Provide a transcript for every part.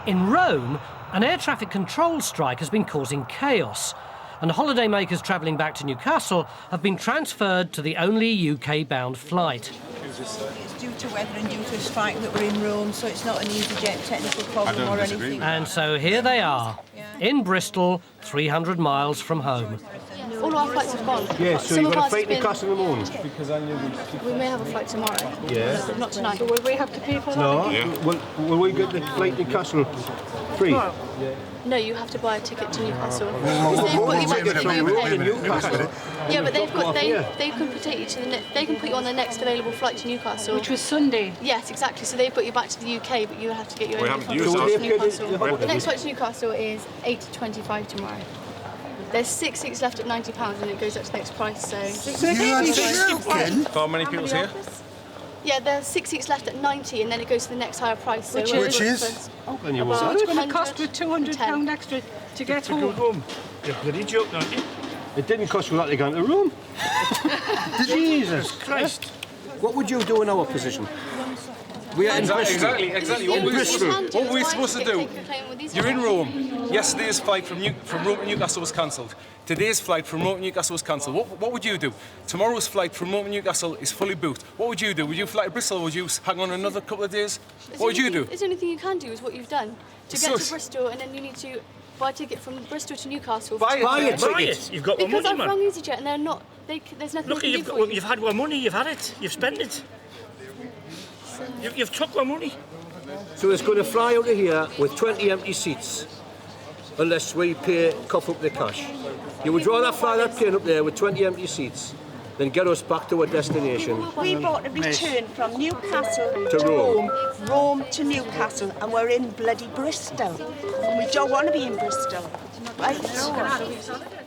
In Rome, an air traffic control strike has been causing chaos, and holidaymakers travelling back to Newcastle have been transferred to the only UK-bound flight. It's due to weather and due to a strike that we're in Rome, so it's not an easyJet technical problem or anything. And so here they are, in Bristol, 300 miles from home. All our flights have gone. Yeah, so you've got a flight to Newcastle in the morning? We may have a flight tomorrow. Yeah. But not tonight. So will we have to pay for that? No. Yeah. Will we get the flight to Newcastle free? Tomorrow? No, you have to buy a ticket to Newcastle. Yeah, but they can take you to they can put you on the next available flight to Newcastle. Which was Sunday. Yes, exactly. So they put you back to the UK, but you have to get your own flight to Newcastle. Newcastle. The next flight to Newcastle is 8:25 tomorrow. There's 6 seats left at £90 and it goes up to the next price, so... How many people's here? Yeah, there's 6 seats left at 90 and then it goes to the next higher price. So Which is? So it's going to cost with £200 extra to get home. You're bloody joking, aren't you? It didn't cost you a lot to go into Rome. Jesus Christ. What would you do in our position? We are in Bristol. Exactly. What were we supposed to do? You're in Rome. Yesterday's flight from Rome to Newcastle was cancelled. Today's flight from Rome to Newcastle was cancelled. What would you do? Tomorrow's flight from Rome to Newcastle is fully booked. What would you do? Would you fly to Bristol or would you hang on another couple of days? What would you do? The only thing you can do is what you've done. To get to Bristol and then you need to buy a ticket from Bristol to Newcastle. Buy a ticket. You've got more money, Because I've man. rung easyJet and they're not... there's nothing Look, they can do for you. you've had more money, you've had it, you've spent it. You've took more money. So it's going to fly out of here with 20 empty seats, unless we cough up the cash. You would rather fly that plane up there with 20 empty seats than get us back to our destination. We bought a return from Newcastle To Rome. Rome to Newcastle, and we're in bloody Bristol. And we don't want to be in Bristol. Right?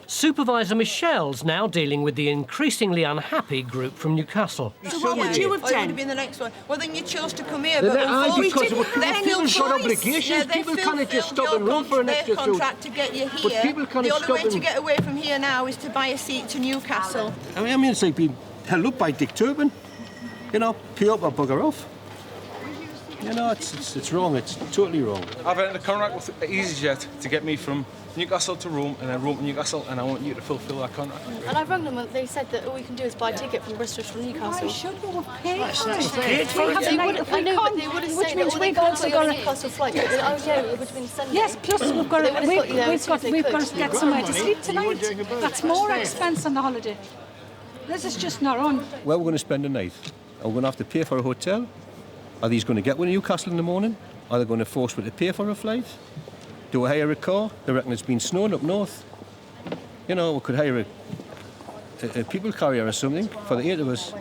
Supervisor Michelle's now dealing with the increasingly unhappy group from Newcastle. So what would you have done? I would have been the next one. Well, then you chose to come here, but people got obligations. People can't just stop and run for an extra contract to get you here. But people can't the only stop way to get away from here now is to buy a seat to Newcastle. I mean, it's like being held up by Dick Turpin. You know, pay up or bugger off. You know, it's wrong. It's totally wrong. I've entered a contract with easyJet to get me from Newcastle to Rome and then Rome to Newcastle, and I want you to fulfil that contract. And I've rung them and they said that all we can do is buy a ticket from Bristol to Newcastle. Should we have paid for it? I know, but they wouldn't say that all they can't put you on a Newcastle flight. Oh yeah, it would have been Sunday. Yes, plus we've got to get somewhere to sleep tonight. That's more expense on the holiday. This is just not on. Where we're going to spend the night? Are we going to have to pay for a hotel? Are these going to get one in Newcastle in the morning? Are they going to force me to pay for a flight? Do I hire a car? They reckon it's been snowing up north. You know, we could hire a people carrier or something for the 8 of us.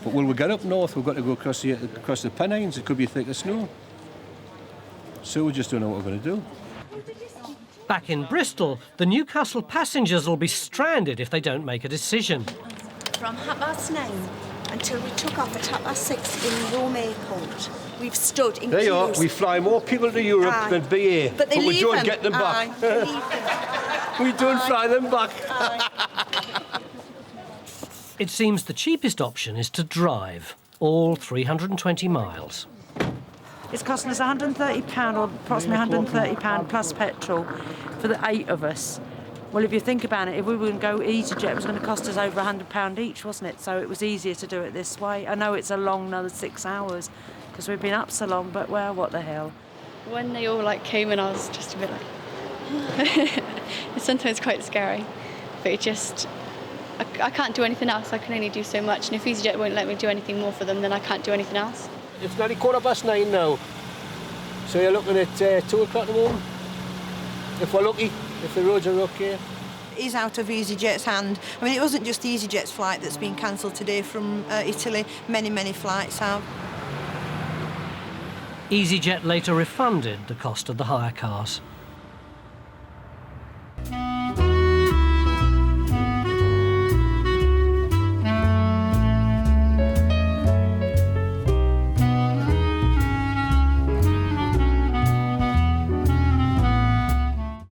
But when we get up north, we've got to go across the Pennines. It could be thick of snow. So we just don't know what we're going to do. Back in Bristol, the Newcastle passengers will be stranded if they don't make a decision. From 9:30 until we took off at 6:30 in Rome Airport. We've stood in There you are. queues. We fly more people to Europe than BA, but we don't get them back. We don't fly them back. It seems the cheapest option is to drive, all 320 miles. It's costing us £130 or approximately £130 plus petrol for the 8 of us. Well, if you think about it, if we were going to go easyJet, it was going to cost us over £100 each, wasn't it? So it was easier to do it this way. I know it's a long another 6 hours because we've been up so long, but well, what the hell. When they all came in, I was just a bit it's sometimes quite scary, but it just I can't do anything else. I can only do so much, and if easyJet won't let me do anything more for them, then I can't do anything else. It's nearly 9:15 now, so you're looking at 2 o'clock in the morning. If we're lucky, if the roads are okay. Is out of easyJet's hand. I mean, it wasn't just easyJet's flight that's been cancelled today from Italy. Many flights have. easyJet later refunded the cost of the hire cars.